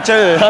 پیچھے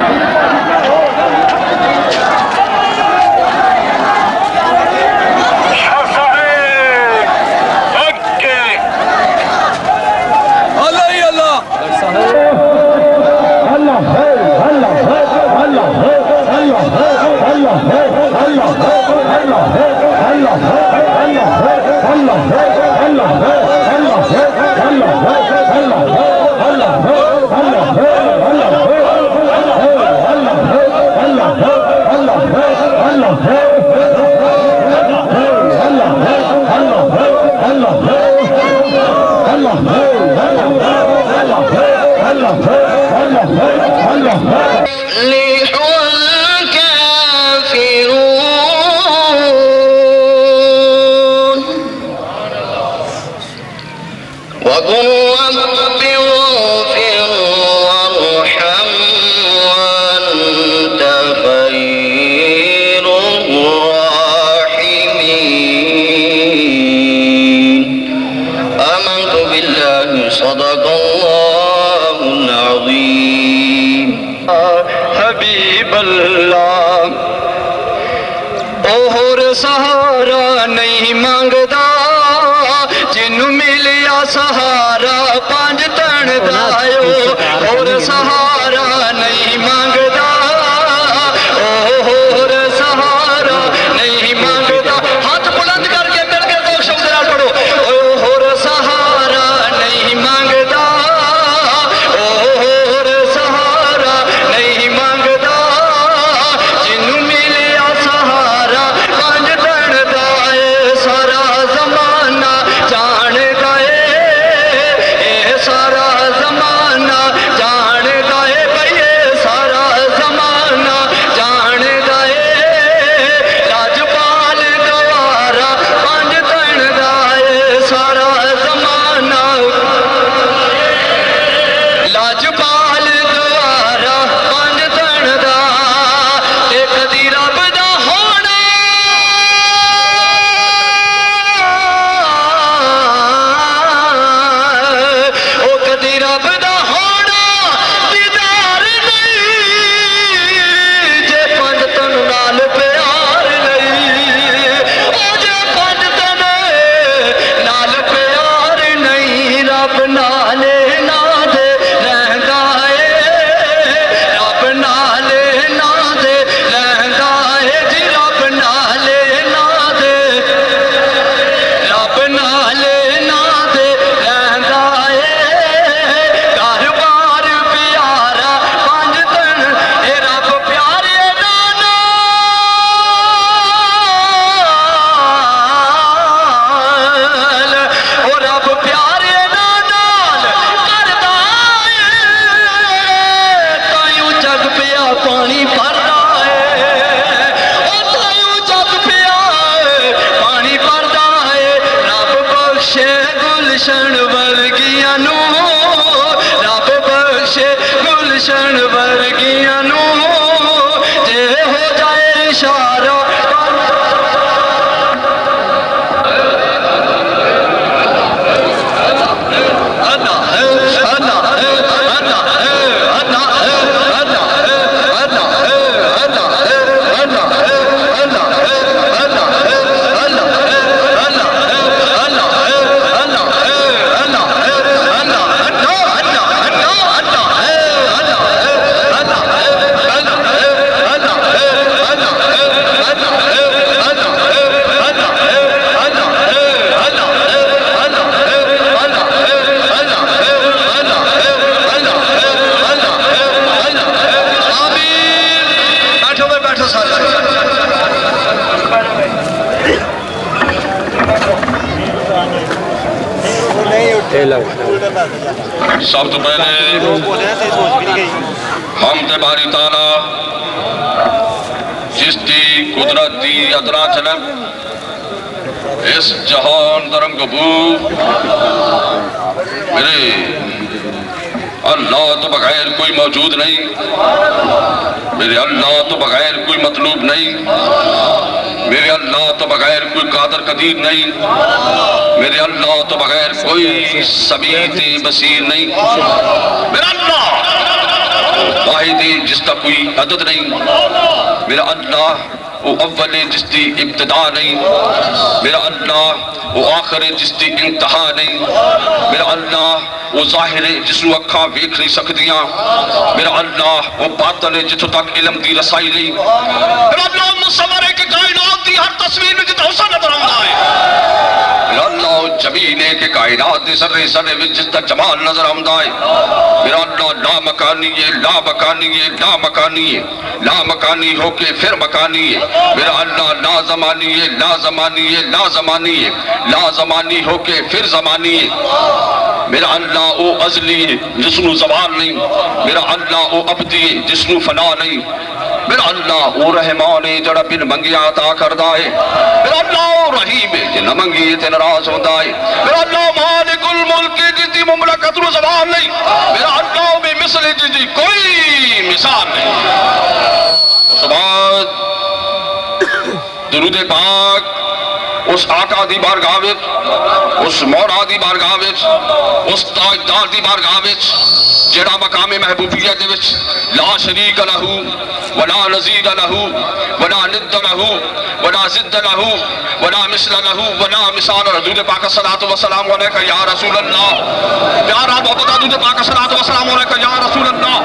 سہارا نہیں مانگدا جنوں ملیا سہارا پانچ تن دایو اور سہارا نہیں مانگدا اور سہارا نہیں مانگدا ہاتھ بلند کر کے مل کے دو شبد نال پڑھو اور سہارا نہیں مانگدا اور سہارا نہیں مانگدا جنوں ملیا سہارا سارا زمانہ جان گئے سارا زمانہ جان گئے بھئیے سارا زمانہ جان گئے راجپال گوارا پانچ تن دائے سارا زمانہ راجپال گوارا پانچ تن دا ایک دی رب دا ہونا رب دا ہونا دیدار نہیں جے پنج تن نال پیار نہیں جے پنج تن نال پیار نہیں رب نالے نا دے رہندا اے رب نالے نا دے رہندا اے جی رب نالے نا دے رب نالے نا دے رہندا اے پانی پھردا ہے تائیوں جگ پیا پانی پھردا ہے رب بخشے گلشن ورگیاں نوں رب بخشے گلشن ورگیاں نوں جے ہو جائے اشارہ سب تو پہلے حمد باری تعالیٰ جس دی قدرت دی ادنا چلن اس جہان درنگ بو میرے اللہ تو بغیر کوئی موجود نہیں، میرے اللہ تو بغیر کوئی مطلوب نہیں، میرے اللہ تو بغیر کوئی قادر قدیر نہیں، میرے اللہ تو بغیر کوئی سمیع بصیر نہیں، میرا اللہ واحد ہے جس کا کوئی عدد نہیں، میرا اللہ وہ اول ہے جس کی ابتدا نہیں، میرا اللہ وہ آخر ہے جس کی انتہا نہیں، میرا اللہ وہ ظاہر ہے جس کو اکھاں ویکھ نہیں سکدیاں، میرا اللہ وہ باطن ہے جتوں تک علم دی رسائی نہیں، میرا اللہ مصور ہے کہ کائنات دی ہر تصویر میں جتنا حسن نظر آتا ہے، میرا اللہ جمیل ہے کہ کائنات دی سرے سرے میں جتنا جمال نظر آتا ہے، میرا اللہ لا مکانی ہے، لا مکانی ہے، لا مکانی ہے، لا مکانی ہو کے پھر مکانی ہے، میرا اللہ لا زمانی ہے، لا زمانی ہے، لا زمانی ہے، لا زمانی ہو کے پھر زمانی ہے، میرا اللہ او ازلی ہے جس نو زوال نہیں، میرا اللہ او ابدی ہے جس نو فنا نہیں، میرا اللہ او رحمان ہے جڑا بن منگیا عطا کردا ہے، میرا اللہ او رحیم ہے جے نہ منگی تے ناراض ہوندا ہے، میرا اللہ مالک الملک جس دی مملکت نو زوال نہیں، میرا اللہ بے مثل جس دی کوئی مثال نہیں۔ اس بعد درود پاک اس آقا دی بارگاہ وچ، اس مولا دی بارگاہ وچ، اس تاجدار دی بارگاہ وچ جڑا مقام محبوبیت دے وچ لا شریک لہ ولا نظیر لہ ولا ند لہ ولا ضد لہ ولا مثل لہ ولا مثال، درود پاک الصلاۃ والسلام علیکہ یا رسول اللہ، پیارا محبت درود پاک الصلاۃ والسلام علیکہ یا رسول اللہ۔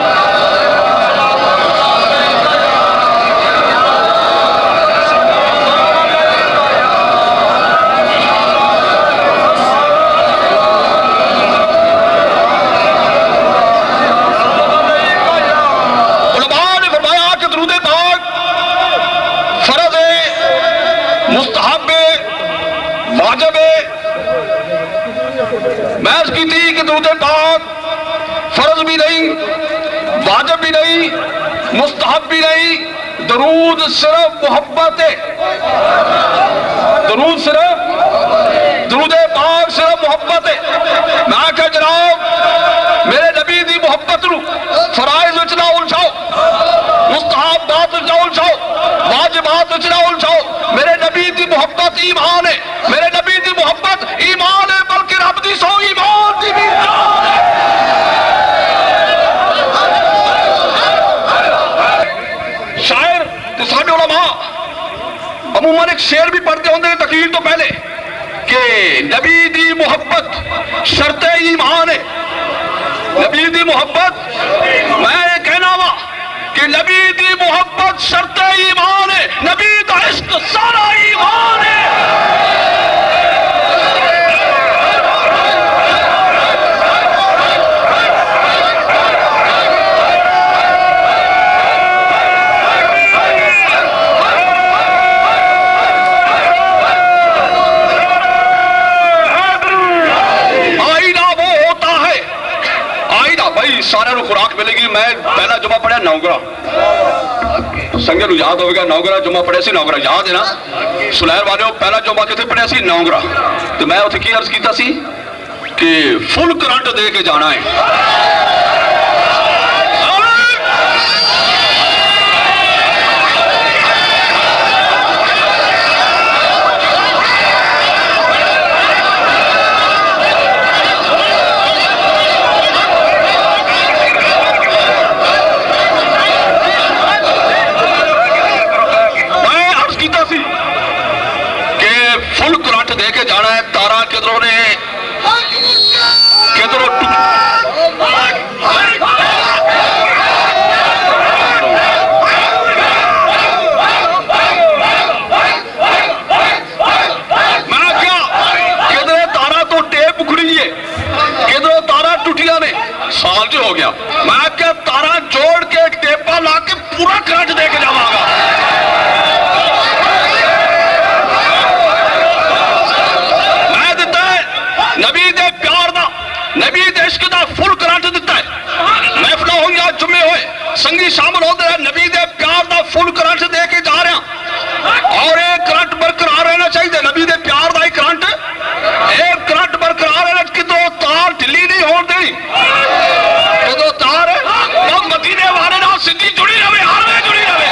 واجب ہے، میں اس کی تھی کہ درود پاک فرض بھی نہیں، واجب بھی نہیں، مستحب بھی نہیں، درود صرف محبت ہے، درود صرف درود پاک صرف محبت ہے۔ میں کہ جناب میرے نبی دی محبت نو فرائض وچ نہ الجھاؤ، مستحبات وچ نہ الجھاؤ، واجبات وچ نہ الجھاؤ، میرے نبی دی محبت ایمان ہے، میرے نبی دی محبت ایمان ہے، بلکہ رب دی سو ایمان دی بھی جان ہے۔ شاعر تے ساڈے علماء عموماً ایک شعر بھی پڑھتے ہوندے تقریر تو پہلے کہ نبی دی محبت شرط ایمان ہے، نبی دی محبت، میں یہ کہنا وا کہ نبی دی محبت شرط ایمان ہے، نبی کا عشق سارا ایمان ہے۔ سارے نو خوراک ملے گی۔ میں پہلا جمعہ پڑھیا نوگرہ، سنگے نو یاد ہوئے گا نوگرہ جمعہ پڑھے سی، نوگرہ یاد ہے نا؟ سلیر والے پہلا جمعہ کتے پڑھیا سی؟ نوگرہ۔ تو میں اتنے کی عرض کیتا سی کہ فل کرنٹ دے کے جانا ہے۔ جانا ہے، تارا کدھروں نے کدھروں میں کیا کدھرے تارا تو ٹیپ اکھڑی ہے، کدھروں تارا ٹوٹیاں نے، سال جو ہو گیا، میں کیا تارا جوڑ کے ٹیپا لا کے پورا کرنٹ دے کے جاواں گا۔ نبی دے پیار دا، نبی دے عشق دا فل کرنٹ دیتا ہے۔ محفلہ ہوئی یا جمعے ہوئے سنگی شامل ہوتے رہے، نبی دے پیار دا فل کرنٹ دے کے جا رہے ہیں، اور ایک کرنٹ برقرار رہنا چاہیے، نبی دے پیار دا ایک کرنٹ، ایک کرنٹ برقرار رہنا، کدھروں تار ڈھلی نہیں ہون دینی، کدھروں تار وہ مدینے والے نال سدھی جڑی رہے، ہر وے جڑی رہے۔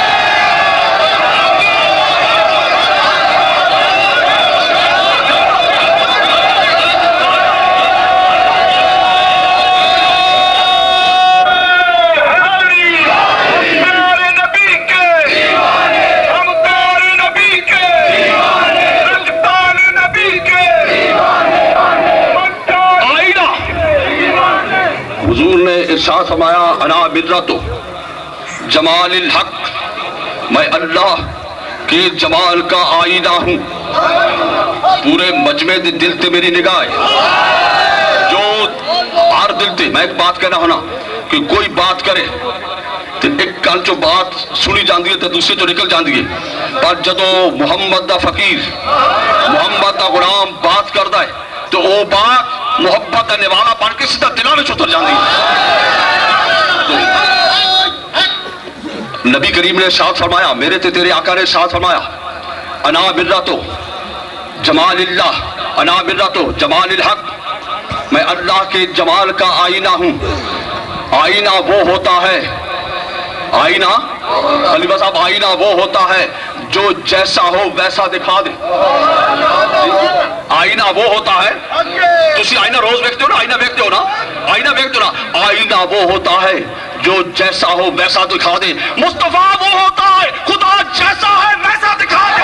ارشاد فرمایا انا برۃ جمال الحق، میں اللہ کے جمال کا آئینہ ہوں. پورے مجمع دے دل تے میری نگاہ ہے، جو ہر دل تے. میں ایک بات کہنا ہونا کہ کوئی بات کرے تو ایک کان چو بات سنی جاندی ہے تو دوسرے چو نکل جاندی ہے، پر جدو محمد دا فقیر محمد دا غلام بات کردا ہے تو وہ بات محبت دا نوالا بن کے سیدھا دلاں وچ اتر جاندی ہے. نبی کریم نے ارشاد فرمایا، میرے تے تیرے آقا نے ارشاد فرمایا انا برۃ جمال اللہ، انا برۃ جمال الحق، میں اللہ کے جمال کا آئینہ ہوں. آئینہ وہ ہوتا ہے، آئینہ خلیفہ صاحب، آئینہ وہ ہوتا ہے جو جیسا ہو ویسا دکھا دے. آئینہ وہ ہوتا ہے، تسی آئینہ روز دیکھتے ہو نا، آئینہ دیکھتے ہو نا، آئینہ دیکھتے ہو نا. آئینہ وہ ہوتا ہے جو جیسا ہو ویسا دکھا دے. مصطفیٰ وہ ہوتا ہے خدا جیسا ہے ویسا دکھا دے.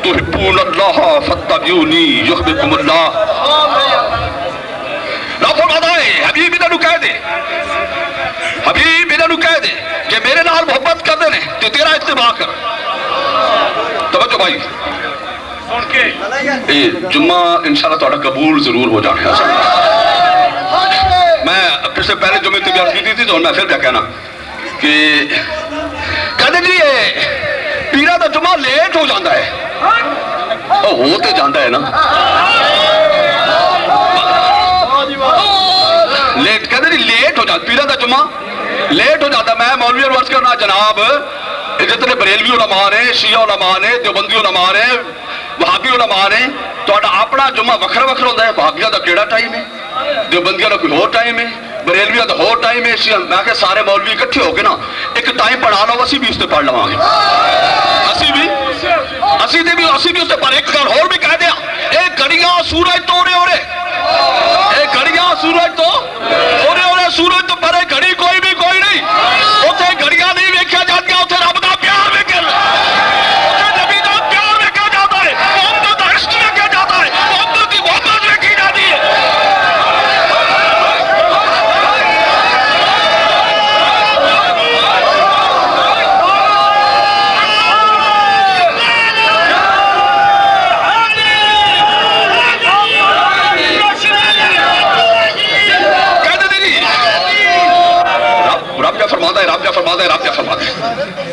تحبون اللہ فاتبعونی یحببکم اللہ. رب فرماتا ہے حبیب انہاں نوں کہہ دے، حبیب انہاں نوں کہہ دے کہ میرے نال محبت کردے نے تے تیرا اتباع کر. توجہ بھائی، جمعہ انشاءاللہ تہاڈا قبول ضرور ہو جانا ہے. میں پچھلے پہلے جمعے تے بیان کی تھی تو میں پھر کیا کہنا کہ کہتے جی پیرا دا جمعہ لیٹ ہو جاتا ہے. ہوتے جاندہ ہے نا لیٹ، کہتے نہیں لیٹ ہو جاتا پیرا دا جمعہ لیٹ ہو جاتا. میں مولوی عرض کرنا جناب، جتنے بریلوی علماء نے، شیعہ علماء نے، دیوبندی علماء نے، وہابی علماء نے، تو اپنا جمعہ وکھرا وکھرا ہوتا ہے. وہابیہ دا کیڑا ٹائم ہے، دیوبندیہ دا کوئی اور ٹائم ہے، بریلویہ دا اور ٹائم ہے. میں کہ سارے مولوی اکٹھے ہو کے نا ایک ٹائم پڑھا لو، اسی بھی اس سے پڑھ لواں گے. اسی بھی اس سے پڑھ. ایک گل اور بھی کہہ دیا، ایک گھڑیاں سورج تو اورے اورے، ایک گھڑیاں سورج تو اورے اورے، سورج تو پرے گھڑی کوئی بھی کوئی نہیں. اتنے گھڑیاں نہیں ویکھیا جاندیاں، اتنے رب دا پیار ویکھیا، اتنے نبی دا پیار ویکھیا جاتا ہے، محمد دا عشق ویکھیا جاتا ہے، محمد کی محبت ویکھی جاتی ہے.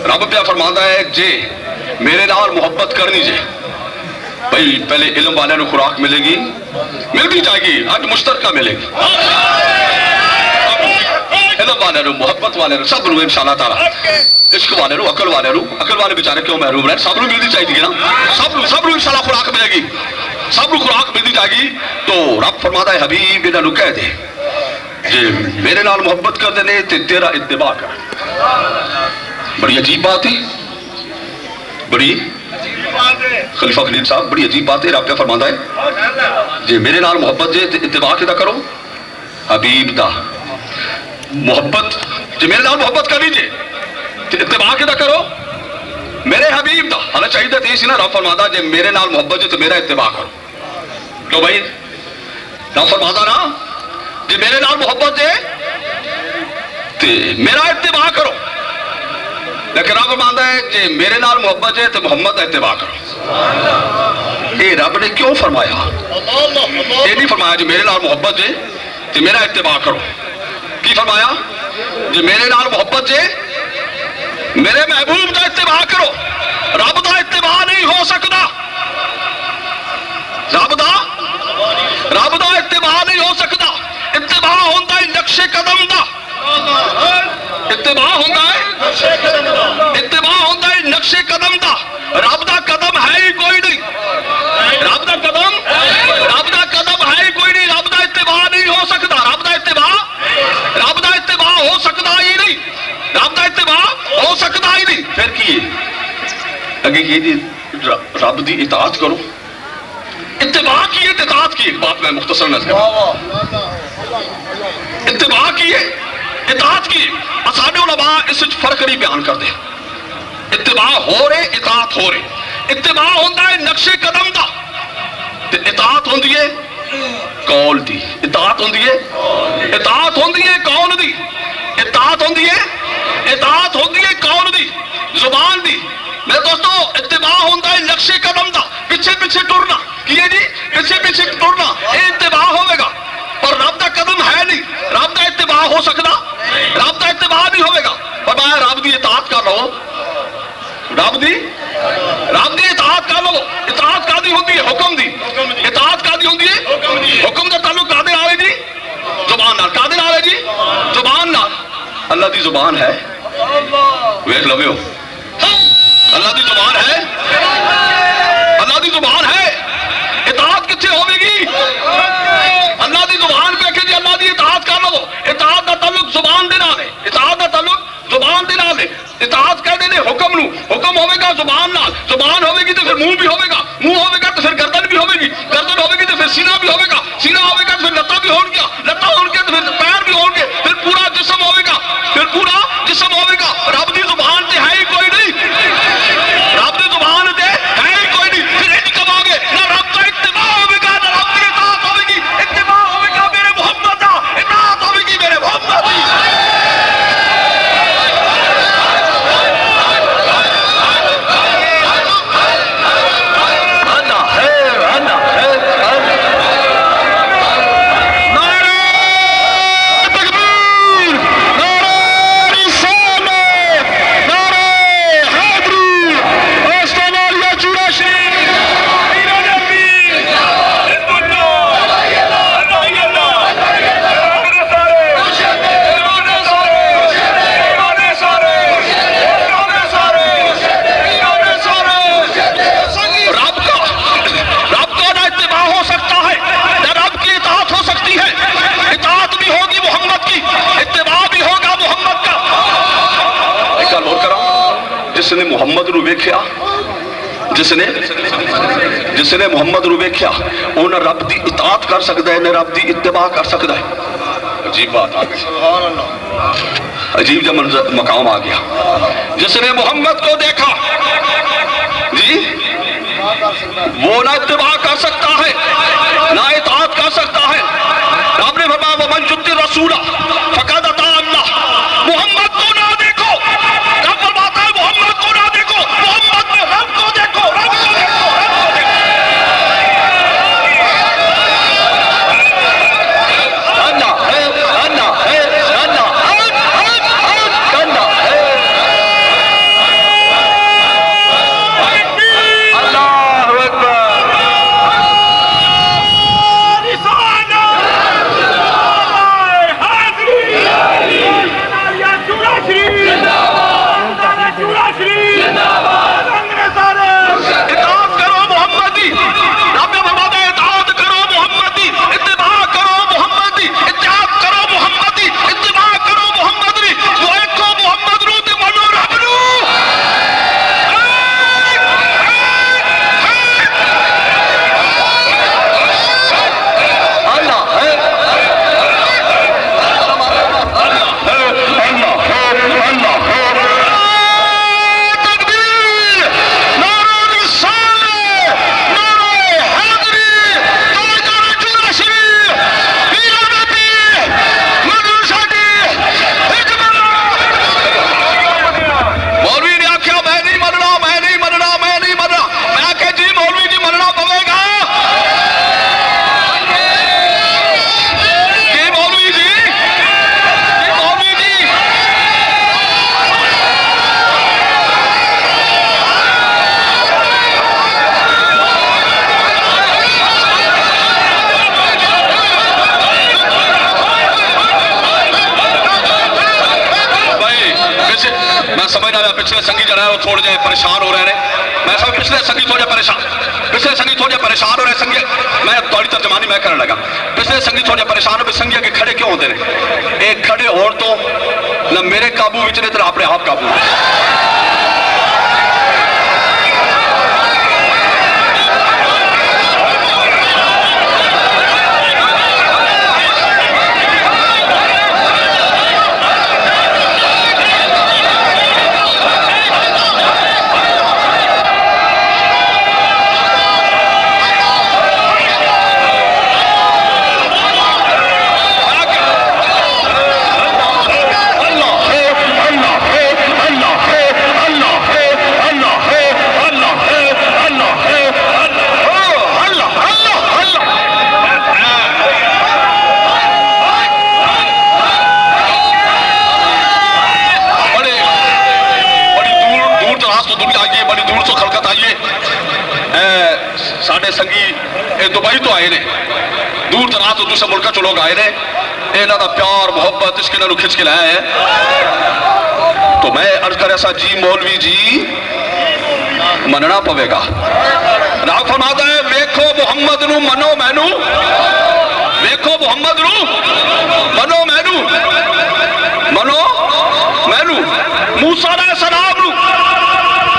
رب پہ فرماتا ہے جے میرے نال محبت کرنی جے بھائی، پہلے علم والے نو خوراک ملے گی، مل بھی جائے گی، آج مشترکہ ملے گی. علم والے نو، محبت والے نو، سب نو انشاءاللہ تعالی، عشق والے نو، عقل والے بیچارے کیوں محروم رہے، سب نو ملتی چاہیے نا، سب نو انشاءاللہ خوراک ملے گی، سب نو خوراک ملتی جائے گی. تو رب فرماتا ہے حبیب انہاں نو کہہ دے جے میرے نال محبت کر دینے تے تیرا اتباع کر. بڑی عجیب بات ہے، بڑی خلیفہ خلیل صاحب بڑی عجیب بات ہے. رب کیا فرماتا ہے جے میرے نال محبت جے تے اتباع کیدا کرو حبیب دا. محبت جے میرے نال محبت کرنی جے تے اتباع کیدا کرو میرے حبیب دا. حالا چاہیے تے سی نا، رب فرماتا جے میرے نال محبت جے تے میرا اتباع کرو. کیوں بھائی؟ رب فرماتا نا جے میرے نال محبت جے تے میرا اتباع کرو. لیکن رب فرماتا ہے جے میرے نال محبت جے تے محمد دا اتباع کرو. اے رب نے کیوں فرمایا؟ اے نہیں فرمایا جے میرے نال محبت جے تے میرا اتباع کرو. کی فرمایا؟ جے میرے نال محبت جے میرے محبوب کا اتباع کرو. رب دا اتباع نہیں ہو سکتا. رب دا اتباع نہیں ہو سکتا. اتباع ہوتا ہے نقش قدم دا. اتباع ہوتا ہے نقش قدم دا. رب دا قدم ہے ہی کوئی نہیں. رب دا قدم ہے ہی کوئی نہیں. رب دا اتباع نہیں ہو سکتا. رب دا اتباع ہو سکتا ہی نہیں. رب دا اتباع ہو سکتا ہی نہیں. پھر کیے اگے کی رب دی اطاعت کرو. اتباع کیے اطاعت کی. ایک بات میں مختصر نظر اتباع کیے اطاعت کی. اساڈے علماء اس وچ فرق نہیں بیان کرتے. اتباع ہو رہے اطاعت ہو رہے. اتباع ہوتا ہے نقش قدم دا تے اطاعت ہوندی ہے قول دی. اطاعت ہوندی ہے قول دی. اطاعت ہوندی ہے قول دی زبان دی. میرے دوستو اتباع ہوتا ہے نقش قدم دا. پیچھے پیچھے ٹرنا کیے جی پیچھے پیچھے ٹرنا یہ اتباع ہوئے گا. اور رب دا قدم ہے نہیں. رب دا اتباع ہو سکتا. رب دا اتباع نہیں ہوئے گا. فرمایا رب دی اطاعت کر لو. رب دی اطاعت کر لو. اطاعت کا دی ہوتی ہے حکم دی. اطاعت کا دی ہوتی ہے حکم دا تعلق کا دے آئے جی زبان نال. کا دے آئے جی زبان نال. اللہ دی زبان ہے ویکھ لو. اللہ دی زبان ہے. اللہ دی زبان ہے. اطاعت کتنے ہوے گی؟ اللہ دی زبان پہ کہ جی اللہ دی اطاعت کر لو. اطاعت دا تعلق زبان دے نال ہے. اطاعت دا تعلق زبان دے نال ہے. اطاعت کہتے ہیں حکم نو. حکم ہوے گا زبان نال. زبان ہوے گی تو پھر منہ بھی ہوے گا. منہ ہوے گا تو پھر گردن بھی ہوے گی. گردن ہوے گی تو پھر سینہ بھی ہوے گا. سینہ ہوے گا تو پھر لتاں بھی ہون گیا. لتاں ہون گیا تو پھر پیر بھی ہون گے. پھر پورا جسم ہوے گا. پھر پورا جسم ہوے گا. رب دی زبان تے ہے ہی کوئی نہیں. رب دی زبان تے ہے ہی کوئی نہیں. پھر انج کہو گے نہ رب کا اتباع ہوے گا نہ رب کی اطاعت ہوے گی. اتباع ہوے گا میرے محمد دا. اطاعت ہوے گی میرے محمد دی. جس نے محمد نو ویکھیا جس نے محمد نو ویکھیا انہیں رب دی اطاعت کر سکتا ہے. انہیں رب دی اتباع کر سکتا ہے. عجیب بات آ گئی. عجیب جب مقام آ گیا. جس نے محمد کو دیکھا جی وہ نہ اتباع کر سکتا ہے نہ اطاعت کر سکتا ہے. رب نے فرمایا ومن یطع الرسول فقد اطاع اللہ. محمد کو نہ دیکھو. رب فرماتا ہے محمد کو نہ دیکھو. محمد میں رب کو دیکھو. رب کو دیکھو. ہے پچھلے سنگی جڑا ہے وہ تھوڑے جے پریشان ہو رہے ہیں میں سب پچھلے سنگی تھوڑے پریشان ہو رہے سنگی میں تھوڑی ترجمانی میں کرنے لگا پچھلے سنگی تھوڑے پریشان ہو سنگی کے کھڑے کیوں ہوتے ہیں ایک کھڑے اور تو نہ میرے قابو وچ نے تو اپنے آپ قابو ساڑھے سنگی دبئی تو آئے نے دور دراز تو دوسرے ملکہ چو لوگ آئے نے انہاں دا پیار محبت اس کے نالوں کھچ کے لایا ہے تو میں عرض کر ایسا جی مولوی جی مننا پوے گا راہ فرماتا ہے ویکھو محمد نو منو مینو ویکھو محمد نو منو مینو منو مینو موسیٰ علیہ السلام نو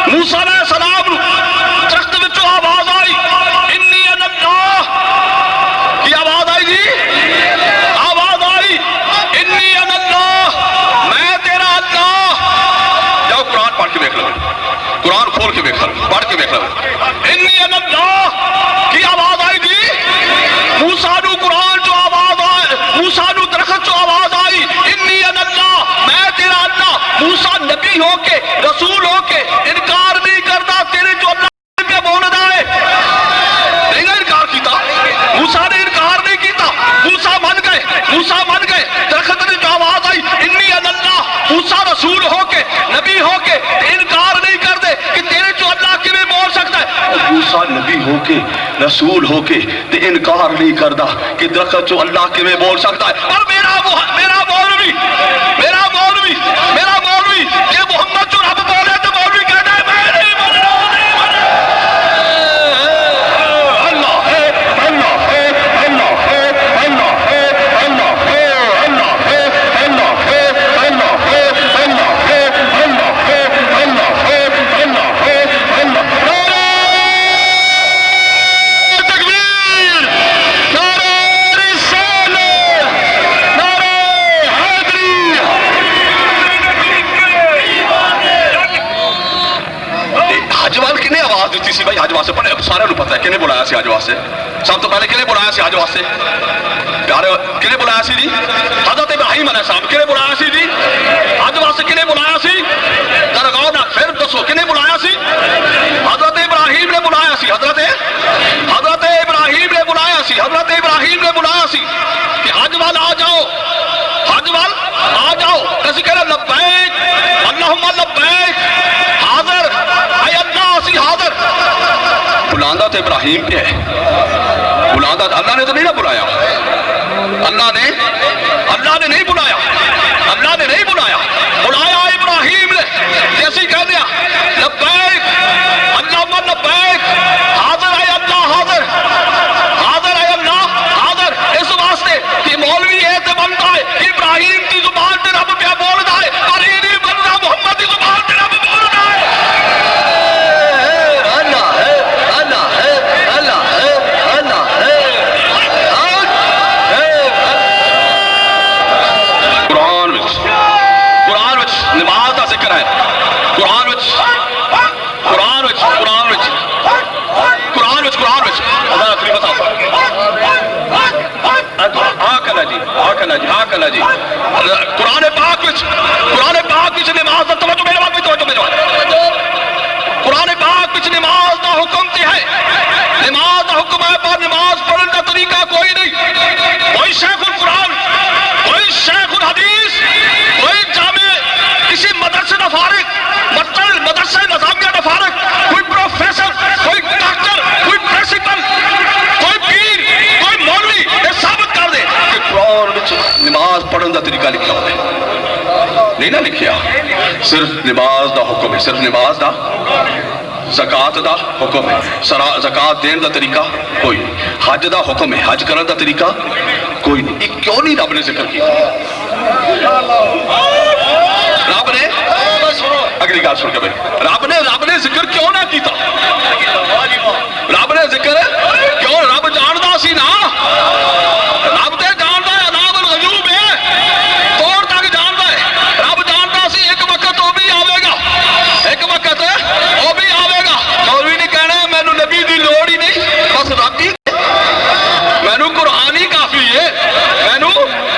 موسیٰ علیہ السلام نو درخت وچوں آواز آئی انی انا اللہ کی آواز آئی جی آواز آئی انی انا اللہ میں تیرا اللہ جاؤ قرآن پڑھ کے دیکھ لو قرآن کھول کے دیکھ لو پڑھ کے دیکھ لو انی انا اللہ کی آواز آئی جی موسیٰ نو قرآن جو آواز آئی موسیٰ نو درخت جو آواز آئی انی انا اللہ میں تیرا اللہ موسیٰ نبی ہو کے رسول ہو کے انکار نہیں کرتا تیرے جو اللہ پہ بولنا ہے نہیں انکار کیتا موسیٰ نے انکار نہیں کیتا موسیٰ من گئے درخت نے جو آواز آئی انی انا اللہ موسیٰ رسول ہو کے نبی ہو کے انکار نہیں کر دے کہ تیرے جو اللہ کے میں بول سکتا ہے موسیٰ نبی ہو کے رسول ہو کے انکار نہیں کردا کہ درخت جو اللہ کے میں بول سکتا ہے اور میرا مولوی کہ محمد جو رب بولے تو مولوی کہتا ہے میں نہیں بولنا اللہ ہے اللہ ہے اللہ ہے اللہ ہے اللہ ہے اللہ ہے اللہ ہے اللہ ہے اللہ ہے اللہ ہے اللہ ہے اللہ ہے اللہ تکبیر نعرہ رسالت نعرہ حیدری حج وال کنے آواز دیتی سی بھائی حج واسے پڑھے سارے لوگ پتہ ہے کنے بلایا سی حج واسے سب تو پہلے کنے بلایا سی حج واسے پیارے کنے بلایا سی جی حضرت ابراہیم علیہ السلام کنے بلایا سی جی حج واسے کنے بلایا سی درگاہ نہ پھر دسو کنے بلایا سی حضرت ابراہیم نے بلایا سی حضرت ابراہیم نے بلایا سی حضرت ابراہیم نے بلایا سی کہ حج وال آ جاؤ حج وال آ جاؤ کسی کہہ رہا لبیک اللہم لبیک حاضر اے اللہ سی حاضر بلاندہ تو ابراہیم پہ ہے بلاندہ اللہ نے تو نہیں نہ بلایا اللہ نے نہیں بلایا اللہ نے نہیں بلایا بلایا ابراہیم نے جیسی کہہ دیا لبیک اللہم لبیک حاضر اے اللہ حاضر حاضر اے اللہ حاضر اس واسطے کہ مولوی یہ تے بنتا ہے ابراہیم کی زبان تے رب پہ بولتا ہے اور یہ نہیں بنتا محمد کی زبان تے رب بولتا ہے نماز دا ذکر ہے قرآن وچ اللہ کری بتاؤ ہاں کلا جی قرآن پاک وچ نماز دا توجہ میرے وقت توجہ قرآن پاک وچ نماز دا حکم تے ہے نماز دا حکم ہے پر نماز پڑھن دا طریقہ کوئی نہیں کوئی شیخ القرآن کوئی شیخ الحدیث کوئی جامع کسی مدرسے نہ فارغ مدرسے نظامیہ نہ فارغ کوئی پروفیسر کوئی ڈاکٹر کوئی پرنسپل کوئی پیر کوئی مولوی یہ ثابت کر دے کہ قرآن وچ نماز پڑھن دا طریقہ لکھا ہوا ہے نہیں نہ لکھیا صرف نماز دا حکم ہے صرف نماز دا زکات دا حکم ہے زکات دین دا طریقہ کوئی نہیں حج دا حکم ہے حج کرن دا طریقہ کوئی نہیں یہ کیوں نہیں رب نے ذکر کیا رب نے اگلی گال سن کے بھائی رب نے ذکر کیوں نہ کیتا رب نے ذکر کیوں رب جاندا سی نا رب تے جاندا ہے عذاب الغیوب ہے توڑ تک جاندا ہے رب جاندا سی ایک وقت وہ بھی آوے گا ایک وقت وہ بھی آوے گا مولوی نے کہنا مینوں نبی دی لوڑ ہی نہیں بس رب ہی مینوں قرآن ہی کافی ہے مینوں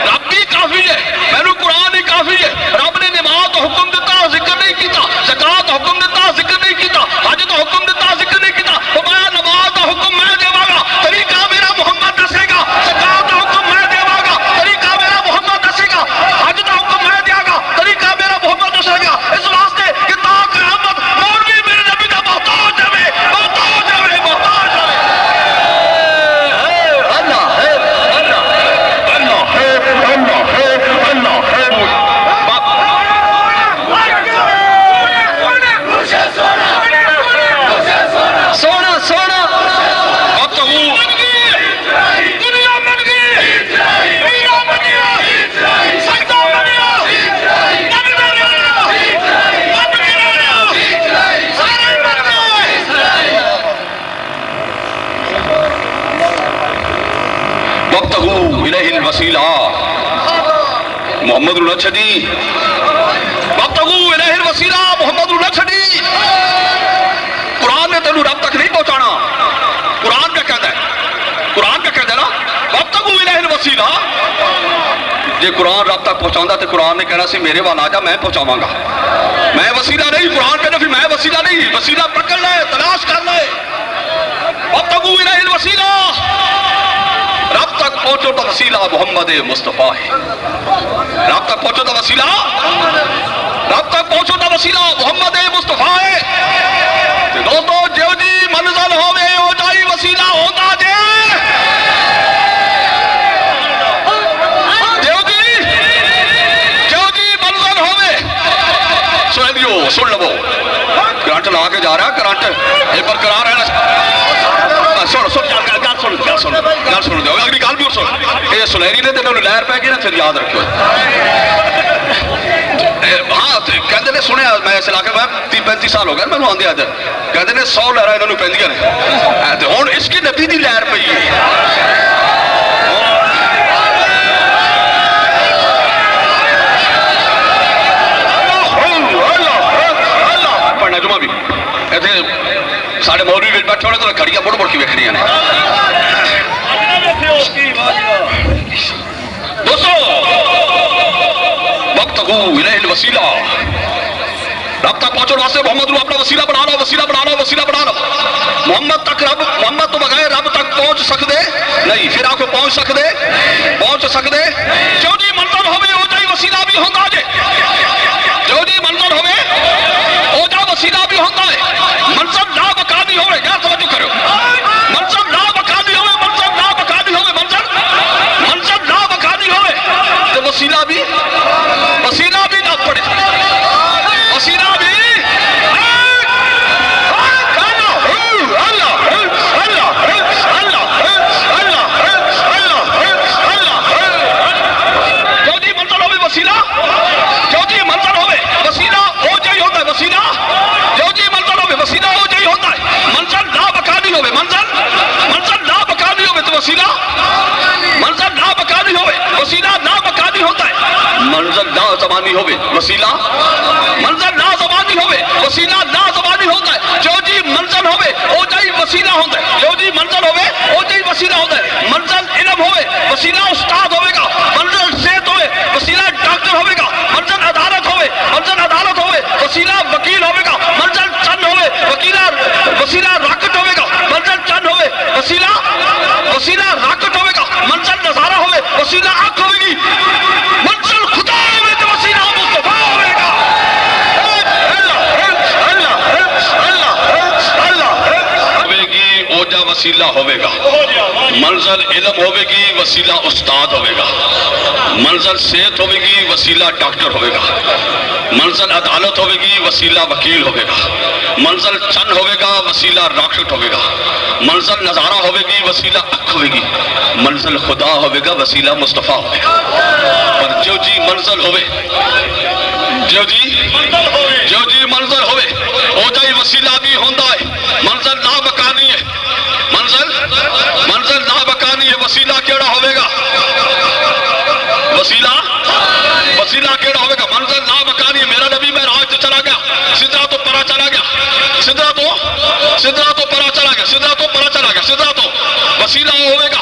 رب ہی کافی ہے مینوں قرآن ہی کافی ہے رب نے نماز تو حکم دیتا ذکر نہیں کیتا زکات حکم دیتا ذکر نہیں کیتا حج تو حکم دیتا ذکر نہیں کیتا فرمایا نماز کا حکم میں دے گا طریقہ میرا محمد دسے گا زکات کا حکم میں دے گا طریقہ میرا محمد دسے گا حج کا حکم میں دے گا طریقہ میرا محمد دسے گا اس واسطے کہ تا قیامت مولوی میرے نبی دا محتاج ہے محتاج ہے محتاج ہے اللہ ہے اللہ اللہ ہے اللہ ہے اللہ ہے سونا سونا الوسیلہ محمد نہ چھڈی وابتغوا الیہ الوسیلہ محمد نہ چھڈی قرآن نے تینوں رب تک نہیں پہنچانا قرآن کیا کہتا ہے قرآن کیا کہتا ہے نا وابتغوا الیہ الوسیلہ جے قرآن رب تک پہنچانا تو قرآن نے کہنا سی میرے وہاں آ جا میں پہنچاواں گا میں وسیلہ نہیں قرآن کہنا پھر میں وسیلہ نہیں وسیلہ پکڑ لے تلاش کر لے وابتغوا الیہ الوسیلہ رب تک پہنچو تو وسیلہ محمد مصطفیٰ ہے رب تک پہنچو تو وسیلہ رب تک پہنچو تو وسیلہ محمد مصطفیٰ ہے دوستو جو جی منزل ہوئے ہو جائی وسیلہ ہوتا جے جو جی منزل ہوئے سن دیو سن لو کرنٹ لا کے جا رہا ہے کرنٹ ایک بار کرا رہا ہے سن دو اگلی گل بھی سن یہ سنہری نے تینوں لہر پہ گئی نا پھر یاد رکھو ہاں کہتے نے سنیا میں اس علاقے میں 30-35 سال ہو گئے میں آدھے آدھے کہتے نے 100 لہریں انہوں نے پہنچیاں نے ہوں اس کی نبی دی لہر پہ پڑھنا جمعہ بھی سارے مولوی بھی بیٹھے ہونے تو گھڑیاں مڑ مڑ کی ویکھنیاں نے دوستو وابتغوا الیہ الوسیلہ رب تک پہنچو واسطے محمد کو اپنا وسیلہ بنا لو وسیلہ بنا لو وسیلہ بنا لو محمد تک رب محمد تو بغیر رب تک پہنچ سکتے نہیں پھر آپ کو پہنچ سکتے جو جی منزل ہوئے ہو جائی وسیلہ بھی ہوتا جے جو جی منزل ہوئے ہو جا وسیلہ بھی ہوتا ہے منزل لا مکانی ہوئے یا توجہ کرو منزل لا مکانی ہوئے منزل لا مکانی ہوئے منزل لا مکانی ہوئے تو وسیلہ بھی نہ پڑے وسیلہ بھی جو جی منزل ہوئے وسیلہ جو جی منزل ہوئے وسیلہ ہو جائی ہوتا ہے وسیلہ جو جی منزل ہوئے وسیلہ ہو جائی ہوتا ہے منزل لا مکانی ہوئے منزل لا مکانی ہوئے تو وسیلہ منزل لا مکانی ہوئے وسیلہ لا مکانی ہوتا ہے منزل لا زمانی ہوئے وسیلہ منزل لا زمانی ہوئے وسیلہ لا زمانی ہوتا ہے جو جی منزل ہوئے ہو جائی وسیلہ ہوتا ہے جو جی منزل ہوئے ہو جائی وسیلہ ہوتا ہے منزل علم ہوئے وسیلہ استاد ہوئے گا منزل صحت ہوئے وسیلہ ڈاکٹر ہوئے گا منزل عدالت ہوئے وسیلہ وکیل ہوئے گا منزل چند ہوئے وسیلہ راکٹ ہوئے گا منزل چند ہوئے وسیلہ راکٹ ہوئے گا منزل نظارہ ہوئے وسیلہ آنکھ ہوئے گی منزل خدا ہوئے تو وسیلہ مصطفیٰ ہوئے گا اللہ ہوئے گی اوجا وسیلہ ہوئے گا منزل علم ہوئے گی وسیلہ استاد ہوئے گا، منزل صحت ہوئے گی وسیلہ ڈاکٹر ہوئے گا، منزل عدالت ہوئے گی وسیلہ وکیل ہوئے گا، منزل چن ہوئے گا وسیلہ راکٹ ہوئے گا، منزل نظارہ ہوئے گی وسیلہ اکھ ہوئے گی، منزل خدا ہوئے گا وسیلہ مصطفیٰ ہوئے گا۔ پر جو جی منزل ہوئے، جو جی منزل ہوئے او جائی وسیلہ بھی ہوندہ ہے، منزل لا مکانی ہے، منزل لا مکانی ہے، وسیلہ کیڑا ہوئے گا، وسیلہ کیڑا ہوئے گا، منزل لا مکانی ہے۔ میرا نبی معراج تو چلا گیا، سدرہ تو پرا چلا گیا، سدرہ تو پرا چلا گیا، سدرہ تو وسیلہ ہوئے گا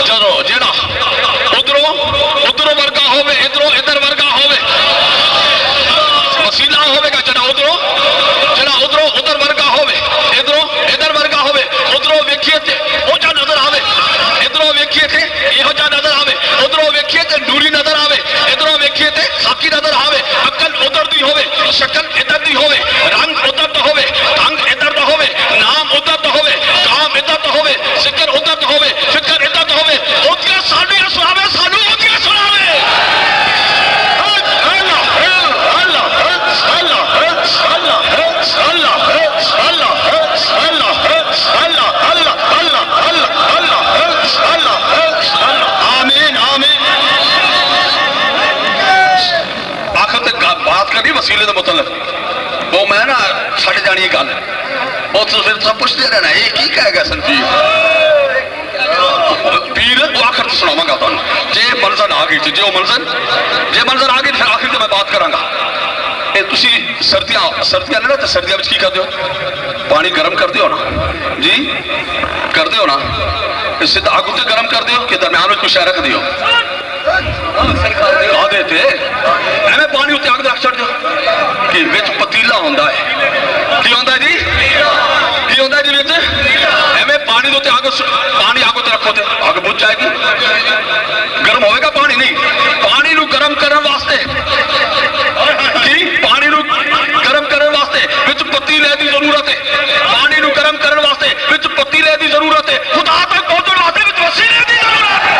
جیڑا ادھروں ورگا ہوئے، ادھر ورگا ہوئے، وسیلہ ہوئے گا جڑا ادھر ورگا ہوئے، ادھر ورگا ہوئے، ادھروں ویکھیے تے او جا نظر آوے، ادھروں ویکھیے تے یہ جا نظر آوے، ادھروں ویکھیے تے نوری نظر آوے، ادھروں ویکھیے تے ساکی نظر آوے، عقل ادھر دی ہوئے، شکل ادھر دی ہوئے، رنگ ادھر دا ہوئے، ڈھنگ ادھر دا ہوئے، نام ادھر دا ہوئے، کام ادھر دا ہوئے، ذکر ادھر دا ہوئے، فکر ادھر دا ہوئے، اودیاں سانیاں سناوے، سانو اودیاں سناوے۔ بات کرنی وسیلے دا مطلب وہ میں نا چھڑ جانی گل وہ تو پھر سب پوچھتے رہنا یہ کی کہے گا سن پیر وہ آخر تو سناواں گا تھانوں جے منظر آ گئی تھی جے منظر آ گئی پھر آخر تے میں بات کراں گا۔ اے تسی سردیاں نے تے سردیاں وچ کی کردے ہو پانی گرم کردے ہو نا جی کردے ہو نا اس سے آگ تے گرم کردے ہو کہ درمیان وچ کچھ شے رکھ دیو آ دیتے ایویں پانی اتنے اگ رکھ چھڑ دو کہ وچ پتیلا ہوندا ہے کی ہوندا ہے جی کی ہوندا ہے جی وچ ایویں پانی اتنے پانی اگ تے رکھو تے اگ بجھ جائے گی گرم ہوئے گا پانی نہیں پانی نو گرم کرن واسطے کی پانی نو گرم کرن واسطے وچ پتیلے دی ضرورت ہے پانی نو گرم کرن واسطے وچ پتیلے دی ضرورت ہے خدا تک پہنچن واسطے وچ وسیلے دی ضرورت ہے۔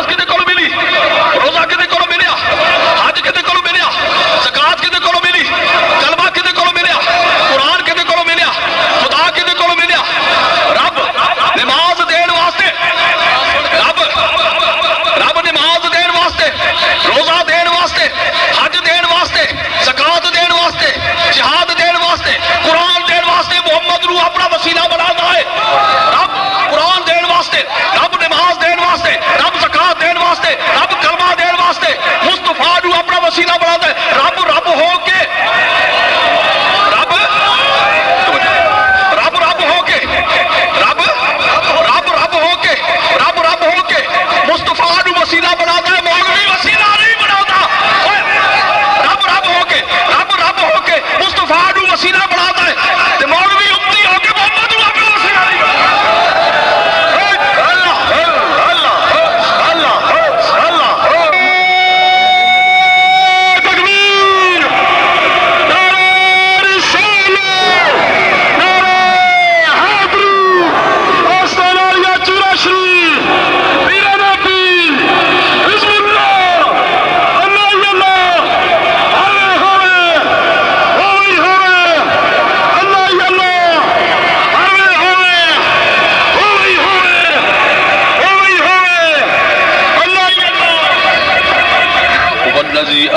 کتے کو ملی روزہ کتے کو ملیا حج کتے کو ملیا زکات کتے کو ملی کلمہ کتے کو ملیا قرآن کتے کو ملیا خدا کتے کو ملیا رب نماز دین واسطے رب نماز دین واسطے روزہ دین واسطے حج دین واسطے زکات دین واسطے جہاد دین واسطے قرآن دین واسطے محمد نو اپنا وسیلہ بناتا ہے رب قرآن دین واسطے رب نماز دین واسطے رب زکات دین واسطے رب کلمہ دین واسطے مصطفیٰ نو اپنا وسیلہ بناتا ہے رب ہو کے رب ہو کے رب ہو کے مصطفیٰ نو وسیلہ بناتا ہے مولوی وسیلہ نہیں بناتا رب ہو کے مصطفیٰ نو وسیلہ بناتا ہے تے مولوی امتی ہو کے محمد نو اپنا وسیلہ نہیں بناتا۔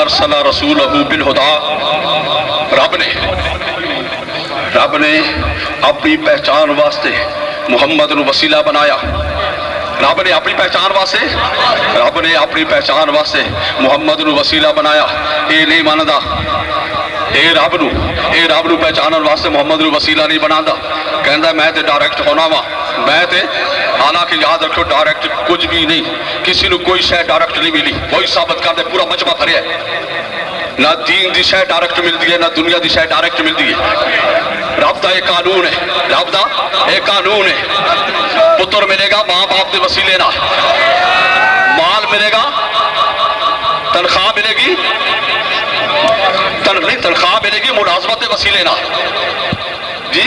ارسل رسولہ بالہدا رب نے اپنی پہچان واسطے محمد نو وسیلہ بنایا رب نے اپنی پہچان واسطے محمد نو وسیلہ بنایا اے نہیں ماندا اے رب نو پہچانن واسطے محمد نو وسیلہ نہیں بناتا کہندا میں تے ڈائریکٹ ہونا وا میں تے حالانکہ یاد رکھو ڈائریکٹ کچھ بھی نہیں کسی نو کوئی شے ڈائریکٹ نہیں ملی وہی ثابت کر دے پورا مجمع بھریا ہے نہ دین دی شے ڈائریکٹ ملتی ہے نہ دنیا دی شے ڈائریکٹ ملتی ہے رب دا ایک قانون ہے پتر ملے گا ماں باپ دے وسیلے نہ مال ملے گا تنخواہ ملے گی تنخواہ ملے گی ملازمت دے وسیلے نہ جی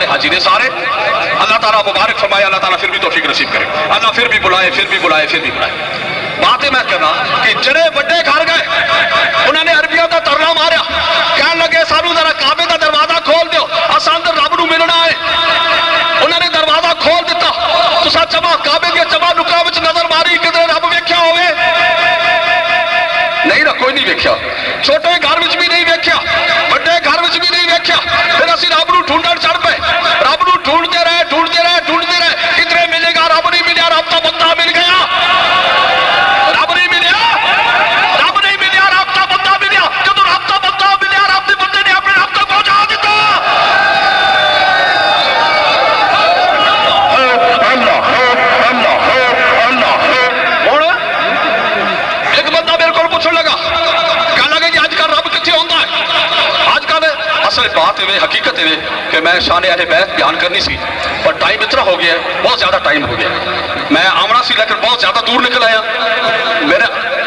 ہمارے حاجی نے سارے. اللہ تعالیٰ مبارک فرمائے, اللہ تعالیٰ پھر بھی توفیق نصیب کرے, اللہ پھر بھی بلائے, پھر بھی بلائے, پھر بھی بلائے. باتیں میں کرنا کہ جڑے بڑے گھر گئے انہوں نے عربیوں کا ترلا ماریا, کہنے لگے سانو ذرا کعبے کا دروازہ کھول دیو, اساں اندر رب نو ملنا ہے. انہوں نے دروازہ کھول دیتا, تساں چما کعبے کے چما نکاں وچ نظر ماری, کدھر رب ویکھیا ہوئے؟ نہیں نا, کوئی نہیں ویکھیا. چھوٹے گھر وچ بھی نہیں ویکھیا, بڑے گھر وچ بھی نہیں ویکھیا. پھر اسی رب نو ڈھونڈن چڑھ پے, رب نو ڈھونڈتے رہے, ڈھونڈتے رہے, ڈھونڈتے رہے, کدھر ملے گا؟ رب نہیں ملیا, رب کا بندہ مل گیا. رب نہیں ملیا, رب نہیں ملیا, رب کا بندہ ملیا. جدوں رب کا بندہ ملیا, رب دے بندے نے اپنے رب تک پہنچا دیتا. ایک بندہ میرے کو پوچھنے لگا, کہنے لگا جی آج کل رب کتنے ہوتا ہے؟ آج کل اصل بات ہے, حقیقت ہے کہ میں شان اہل بیت بیان کرنی سی, پر ٹائم اتنا ہو گیا ہے, بہت زیادہ ٹائم ہو گیا. میں آمنا سی لیکن بہت زیادہ دور نکل آیا. میرے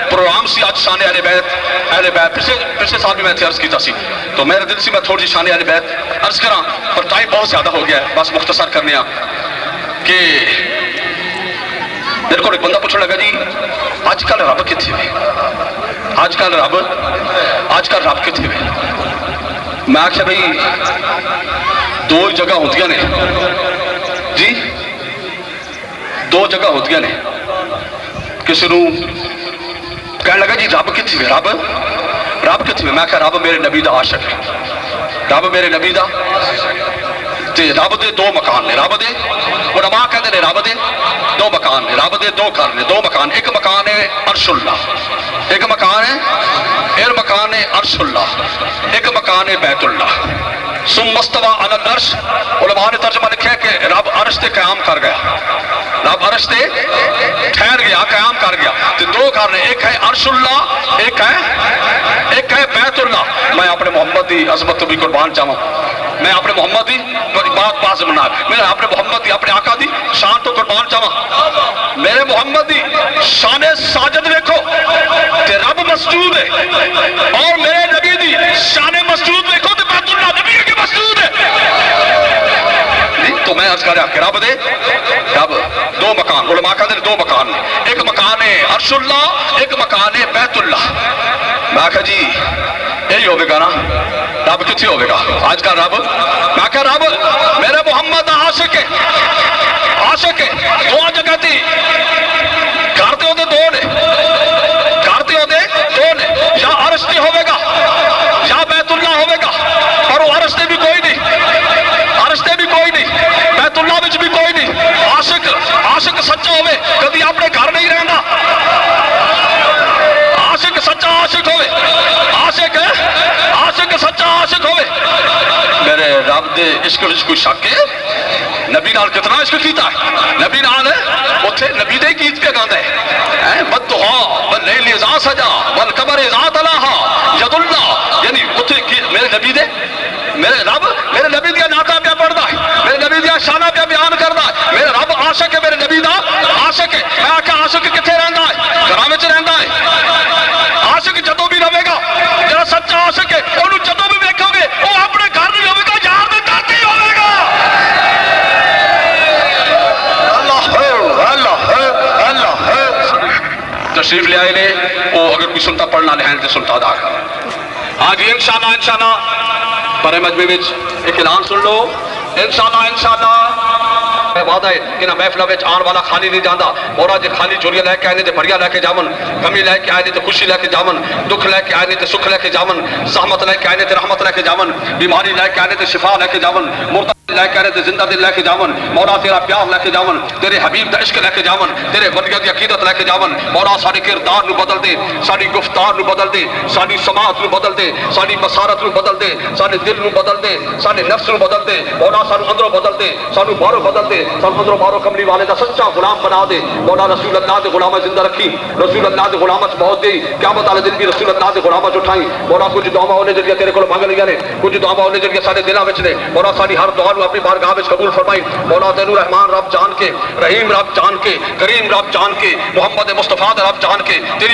پروگرام سی آج شان اہل بیت, پچھلے سال بھی میں عرض کیتا سی, تو میرے دل سے میں تھوڑی شان اہل بیت عرض کراں, پر ٹائم بہت زیادہ ہو گیا ہے. بس مختصر کرنے کہ میرے کو ایک بندہ پوچھنے لگا جی آج کل رب کتنے ہوئے, آج کل رب کتنے ہوئے؟ میں آخیا بھائی دو جگہ ہوتی نے جی, دو جگہ ہوتی نے. کسی نو کہنے لگا جی رب کتنے ہوئے, رب کتنے ہوئے؟ میں آخیا رب میرے نبی دا عاشق ہے, رب میرے نبی دا, تے رب دے دو مکان نے, رب دے علماء کہتے ہیں رب دے دو مکان نے, رب دے دو گھر نے, دو مکان. ایک مکان ہے عرش اللہ, ایک مکان ہے عرش اللہ, ایک مکان ہے بیت اللہ. ثم استوى علی العرش, علماء نے ترجمہ لکھا ہے کہ رب عرش تے قیام کر گیا, رب عرش تے ٹھہر گیا, قیام کر گیا. تو دو گھر نے, ایک ہے عرش اللہ, ایک ہے بیت اللہ. میں اپنے محمد دی عظمت تو بھی قربان جاواں, میں اپنے محمد دی بات زمنا, میں اپنے محمد دی, اپنے آقا دی شان تو قربان جاواں. میرے محمد دی شان ساجد دیکھو تے رب مسجود ہے, اور میرے نبی دی شان مسجود دیکھو تے بیت اللہ نبی کے مسجود ہے. تو میں عرض کر رہا کہ رب دو مکان, علماء کہتے ہیں دو مکان نے, ایک مکان ہے عرش اللہ, ایک مکان ہے بیت اللہ. میں کہا جی یہی ہوگے گا نا, رب کتنے ہوگے گا آج کل رب؟ میں کہا رب میرے محمد عاشق ہے, عاشق ہے. دو جگہ تھی, کرتے ہوتے دو نے, کرتے ہوتے دو نے, یا عرش تے ہوئے گا یا بیت اللہ ہوئے گا. اور وہ عرش تے بھی کوئی نہیں, عرش تے بھی کوئی نہیں, بیت اللہ وچ بھی کوئی نہیں. عاشق سچا ہوئے کدی اپنے گھر نہیں رہنا, عاشق سچا عاشق ہوئے, عاشق سچا عاشق ہوئے. میرے رب دے عشق وچ کوئی شک ہے؟ نبی نال کتنا عشق کیتا ہے, نبی نال اوتھے نبی دے گیت پہ گاندا ہے, بدھا واللیل اذا سجا والقمر اذا تلاہا ید اللہ. یعنی اوتھے میرے نبی دے, میرے رب میرے نبی دیا نعتاں پہ پڑھدا ہے, میرے نبی دیا شاناں پہ بیان کردا ہے. میرے رب عاشق ہے, میرے نبی دا عاشق ہے. میں آکھیا عاشق کتھے رہندا ہے؟ گھراں وچ رہندا ہے. عاشق جدوں بھی رہے گا, جڑا سچا عاشق ہے اونوں جدوں بھی ویکھو گے وہ اپنے گھر نہیں ہوے گا, یار دے در تے ہوے گا. تشریف لے آئے نے, وہ اگر کوئی سنتا پڑھنا لہن تے سنتا ادا کر. ہاں جی انشاءاللہ بڑے مجمع وچ ایک اعلان سن لو, انشاءاللہ وعدہ ہے کہ نہ محفل وچ آن والا خالی نہیں جاندا. اور جے خالی چوریاں لے کے آئے نے تے بھڑیاں لے کے جاون, کمی لے کے آئے نے تے خوشی لے کے جاون, دکھ لے کے آئے نے تے سکھ لے کے جاون, زحمت لے کے آئے نے تے رحمت لے کے جاون, بیماری لے کے آئے نے تے شفا لے کے جاون, مردہ لے کے آئے تے زندہ دل لے کے جاون. مولا تیرا پیار لے کے جاون, تیرے حبیب دا عشق لے کے جاون, تیرے ولیاں دی عقیدت لے کے جاون. مولا سارے کردار نو بدل دے, ساری گفتار نو بدل دے, ساری سماعت نو بدل دے, ساری بصارت نو بدل دے, سارے دل نو بدل دے, سارے نفس نو بدل دے. مولا سانو اندروں بدل دے, سانو باہروں بدل دے, سانو اندروں باہروں کملی والے دا سچا غلام بنا دے. مولا رسول اللہ دے غلامہ زندہ رکھی, رسول اللہ دے غلامہ بہت دے, قیامت والے دن بھی رسول اللہ دے غلامہ اٹھائی. مولا کچھ دعاواں ہونے جڑیاں تیرے کول مانگ لیاں نے, کچھ دعاواں ہونے جڑیاں سارے دلاں وچ نے. مولا ساری ہر دعا نو اپنی بارگاہ وچ قبول فرمائی. مولا تینو رحمان رب جان کے, رحیم رب جان کے, کریم رب جان کے, محمد مصطفیٰ رب جان کے, تیری